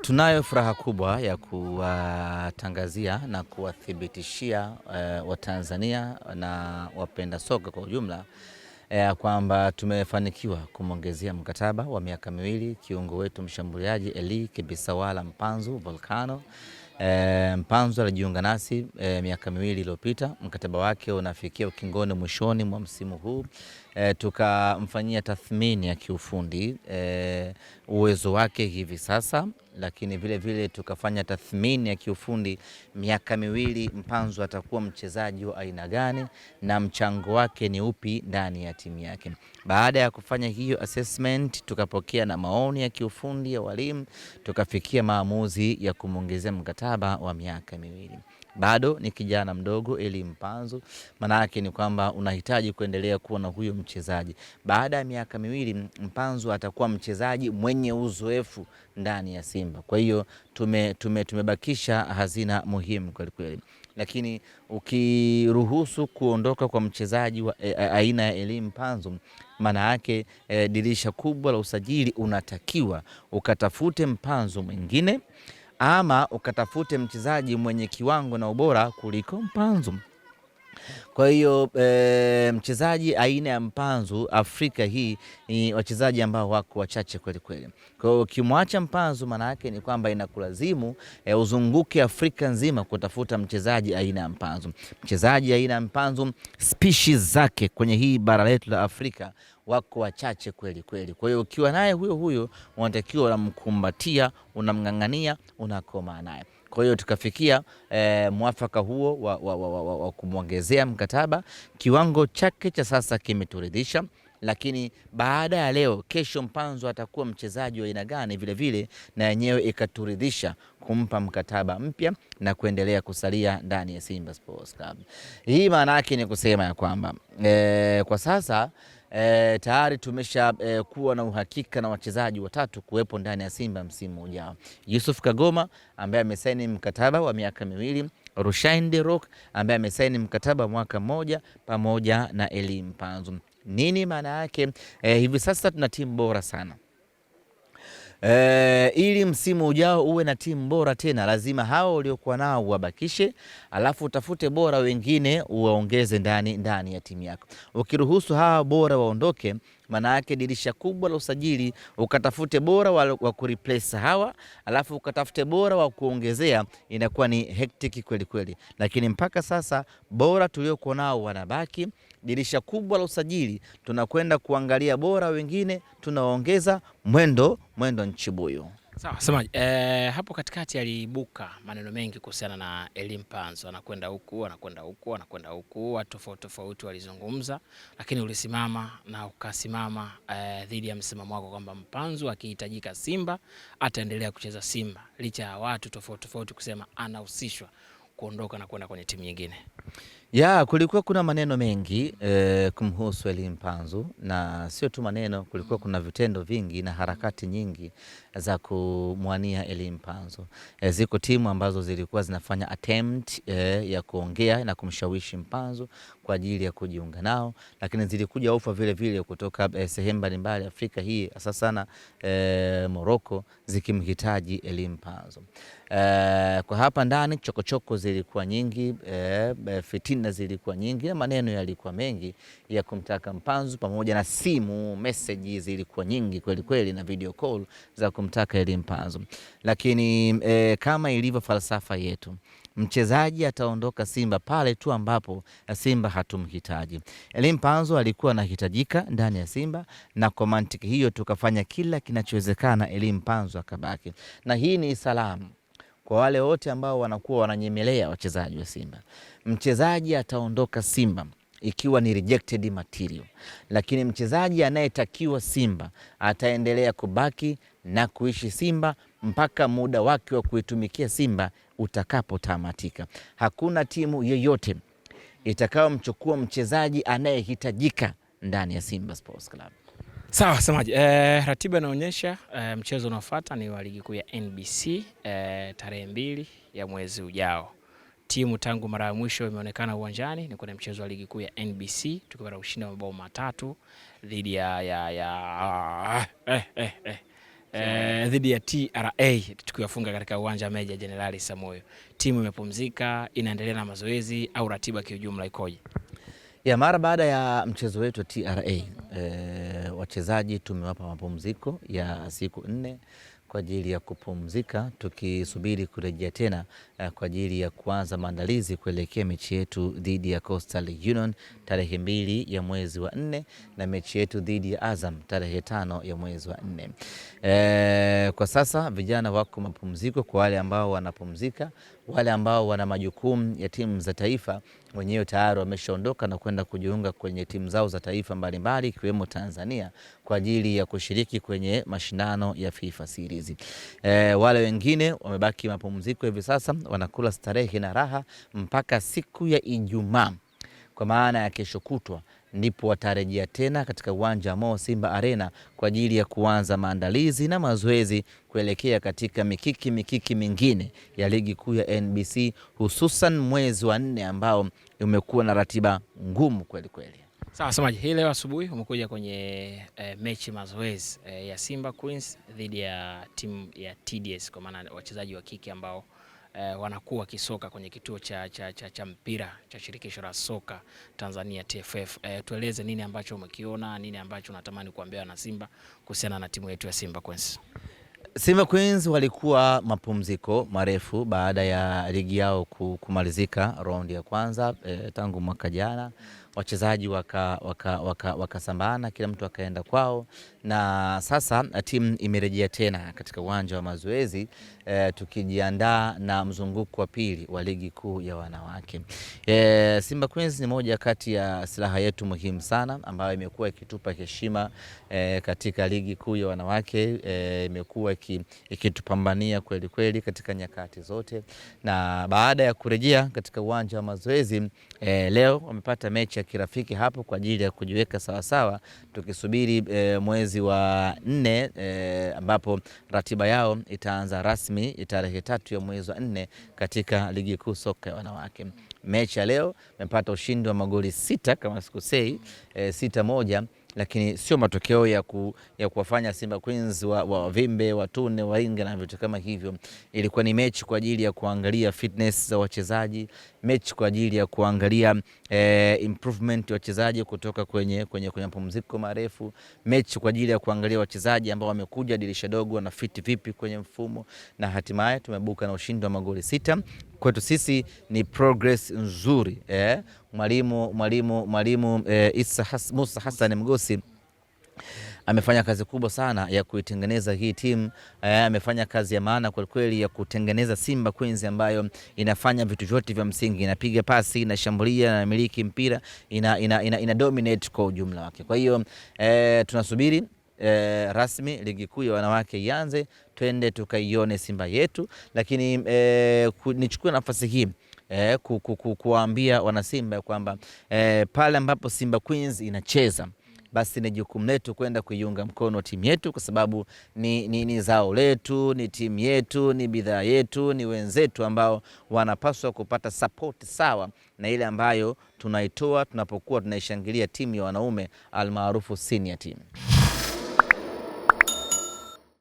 Tunayo furaha kubwa ya kuwatangazia na kuwathibitishia Watanzania na wapenda soka kwa ujumla kwamba tumefanikiwa kumongezea mkataba wa miaka miwili kiungo wetu mshambuliaji Eli Kibisawala Mpanzu Volcano. Mpanzu alijiunga nasi miaka miwili iliyopita. Mkataba wake unafikia ukingoni mwishoni mwa msimu huu. Tukamfanyia tathmini ya kiufundi uwezo wake hivi sasa, lakini vile vile tukafanya tathmini ya kiufundi miaka miwili Mpanzu atakuwa mchezaji wa aina gani na mchango wake ni upi ndani ya timu yake. Baada ya kufanya hiyo assessment, tukapokea na maoni ya kiufundi ya walimu, tukafikia maamuzi ya kumongezea mkataba wa miaka miwili. Bado ni kijana mdogo Eli Mpanzu, maana yake ni kwamba unahitaji kuendelea kuwa na huyo mchezaji. Baada ya miaka miwili Mpanzu atakuwa mchezaji mwenye uzoefu ndani ya Simba. Kwa hiyo tumebakisha hazina muhimu kweli kweli. Lakini ukiruhusu kuondoka kwa mchezaji wa aina ya Eli Mpanzu, maana yake dirisha kubwa la usajili unatakiwa ukatafute Mpanzu mwingine ama ukatafute mchezaji mwenye kiwango na ubora kuliko Mpanzu. Kwa hiyo mchezaji aina ya Mpanzu Afrika hii ni wachezaji ambao wako wachache kweli kweli. Kwa hiyo ukimwacha Mpanzu, maana yake ni kwamba inakulazimu uzunguke Afrika nzima kutafuta mchezaji aina ya Mpanzu. Mchezaji aina ya Mpanzu species zake kwenye hii bara letu la Afrika wako wachache kweli kweli. Kwa hiyo ukiwa naye huyo unatakiwa unamkumbatia, unamngangania, unakoma naye. Kwa hiyo tukafikia mwafaka huo wa kumwongezea mkataba. Kiwango chake cha sasa kimeturidhisha, lakini baada ya leo, kesho Mpanzu atakuwa mchezaji wa aina gani vile vile na yenyewe ikaturidhisha kumpa mkataba mpya na kuendelea kusalia ndani ya Simba Sports Club. Hii maana yake ni kusema ya kwamba kwa sasa tayari tumesha kuwa na uhakika na wachezaji watatu kuwepo ndani ya Simba msimu ujao. Yusuf Kagoma ambaye amesaini mkataba wa miaka miwili, Rushain De Rock ambaye amesaini mkataba mwaka mmoja, pamoja na Eli Mpanzu. Nini maana yake? Hivi sasa tuna timu bora sana. Ili msimu ujao uwe na timu bora tena, lazima hao waliokuwa nao wabakishe, alafu utafute bora wengine uwaongeze ndani ya timu yako. Ukiruhusu hawa bora waondoke, maana yake dirisha kubwa la usajili ukatafute bora wa kureplace hawa, alafu ukatafute bora wa kuongezea, inakuwa ni hectic kweli kweli. Lakini mpaka sasa bora tuliokuwa nao wanabaki. Dirisha kubwa la usajili tunakwenda kuangalia bora wengine, tunaongeza mwendo Nchibuyu. Sawa, semaji. Hapo katikati aliibuka maneno mengi kuhusiana na Eli Mpanzu, anakwenda huku, watu tofauti walizungumza, lakini ulisimama na ukasimama dhidi ya msimamo wako kwamba Mpanzu akihitajika Simba ataendelea kucheza Simba, licha ya watu tofauti kusema anahusishwa kuondoka na kwenda kwenye timu nyingine. Kulikuwa kuna maneno mengi kumhusu Eli Mpanzu, na sio tu maneno, kulikuwa kuna vitendo vingi na harakati nyingi za kumwania Eli Mpanzu. Ziko timu ambazo zilikuwa zinafanya attempt ya kuongea na kumshawishi Mpanzu kwa ajili ya kujiunga nao, lakini zilikuja ofa vile vile kutoka sehemu mbalimbali Afrika hii, hasa sana Morocco, zikimhitaji Eli Mpanzu. Kwa hapa ndani chokochoko zilikuwa nyingi, fitina zilikuwa nyingi na maneno yalikuwa mengi ya kumtaka Mpanzu, pamoja na simu message zilikuwa nyingi kweli kweli na video call za kumtaka Eli Mpanzu. Lakini kama ilivyo falsafa yetu, mchezaji ataondoka Simba pale tu ambapo Simba hatumhitaji. Eli Mpanzu alikuwa anahitajika ndani ya Simba, na kwa mantiki hiyo tukafanya kila kinachowezekana Eli Mpanzu akabaki. Na hii ni salamu kwa wale wote ambao wanakuwa wananyemelea wachezaji wa Simba. Mchezaji ataondoka Simba ikiwa ni rejected material, lakini mchezaji anayetakiwa Simba ataendelea kubaki na kuishi Simba mpaka muda wake wa kuitumikia Simba utakapotamatika. Hakuna timu yoyote itakayomchukua mchezaji anayehitajika ndani ya Simba Sports Club. Sawa, semaji. Ratiba inaonyesha mchezo unaofuata ni wa ligi kuu ya NBC tarehe 2 ya mwezi ujao. Timu tangu mara ya mwisho imeonekana uwanjani ni kwenye mchezo wa ligi kuu ya NBC, tukipata ushindi wa mabao 3 dhidi ya dhidi ya TRA tukiwafunga katika uwanja wa Meja Jenerali Samoyo. Timu imepumzika, inaendelea na mazoezi au ratiba kiujumla ikoje? Ya mara baada ya mchezo wetu wa TRA wachezaji tumewapa mapumziko ya siku 4 kwa ajili ya kupumzika, tukisubiri kurejea tena kwa ajili ya kuanza maandalizi kuelekea mechi yetu dhidi ya Coastal Union tarehe 2 ya mwezi wa 4 na mechi yetu dhidi ya Azam tarehe 5 ya mwezi wa 4. Kwa sasa vijana wako mapumziko. Kwa wale ambao wanapumzika, wale ambao wana majukumu ya timu za taifa wenyewe tayari wameshaondoka na kwenda kujiunga kwenye timu zao za taifa mbalimbali ikiwemo Tanzania kwa ajili ya kushiriki kwenye mashindano ya FIFA Series. Wale wengine wamebaki mapumziko hivi sasa, wanakula starehe na raha mpaka siku ya Ijumaa, kwa maana ya kesho kutwa ndipo watarejea tena katika uwanja wa Mo Simba Arena kwa ajili ya kuanza maandalizi na mazoezi kuelekea katika mikiki mingine ya ligi kuu ya NBC, hususan mwezi wa 4 ambao umekuwa na ratiba ngumu kweli kweli. Sawa semaji, hii leo asubuhi umekuja kwenye mechi mazoezi ya Simba Queens dhidi ya timu ya TDS, kwa maana wachezaji wa kike ambao wanakuwa kisoka kwenye kituo cha mpira cha shirikisho la soka Tanzania TFF. Tueleze nini ambacho umekiona, nini ambacho unatamani kuambia na Simba kuhusiana na timu yetu ya Simba Queens. Simba Queens walikuwa mapumziko marefu baada ya ligi yao kumalizika raundi ya kwanza tangu mwaka jana. Wachezaji wakasambana, kila mtu akaenda kwao, na sasa timu imerejea tena katika uwanja wa mazoezi tukijiandaa na mzunguko wa pili wa ligi kuu ya wanawake. Simba Queens ni moja kati ya silaha yetu muhimu sana ambayo imekuwa ikitupa heshima katika ligi kuu ya wanawake, imekuwa ikitupambania kweli kweli katika nyakati zote, na baada ya kurejea katika uwanja wa mazoezi leo wamepata mechi ya kirafiki hapo kwa ajili ya kujiweka sawasawa, tukisubiri mwezi wa 4 ambapo ratiba yao itaanza rasmi tarehe 3 ya mwezi wa 4 katika ligi kuu soka ya wanawake. Mechi ya leo imepata ushindi wa magoli 6 kama sikosei, 6-1, lakini sio matokeo ya kuwafanya Simba Queens wavimbe, watune, wainge na vitu kama hivyo. Ilikuwa ni mechi kwa ajili ya kuangalia fitness za wachezaji, mechi kwa ajili ya kuangalia improvement ya wachezaji kutoka kwenye mapumziko marefu, mechi kwa ajili ya kuangalia wachezaji ambao wamekuja dirisha dogo na fit vipi kwenye mfumo, na hatimaye tumebuka na ushindi wa magoli 6. Kwetu sisi ni progress nzuri. Mwalimu Musa Hassan Mgosi amefanya kazi kubwa sana ya kuitengeneza hii timu. Amefanya kazi ya maana kwa kweli ya kutengeneza Simba Queens ambayo inafanya vitu vyote vya msingi, inapiga pasi, inashambulia, na miliki mpira, ina dominate kwa ujumla wake. Kwa hiyo tunasubiri rasmi ligi kuu ya wanawake ianze, twende tukaione Simba yetu, lakini nichukue nafasi hii kuwaambia wana Simba kwamba pale ambapo Simba Queens inacheza, basi ni jukumu letu kwenda kuiunga mkono timu yetu, kwa sababu ni zao letu, ni timu yetu, ni bidhaa yetu, ni wenzetu ambao wanapaswa kupata support sawa na ile ambayo tunaitoa tunapokuwa tunaishangilia timu ya wanaume almaarufu senior team.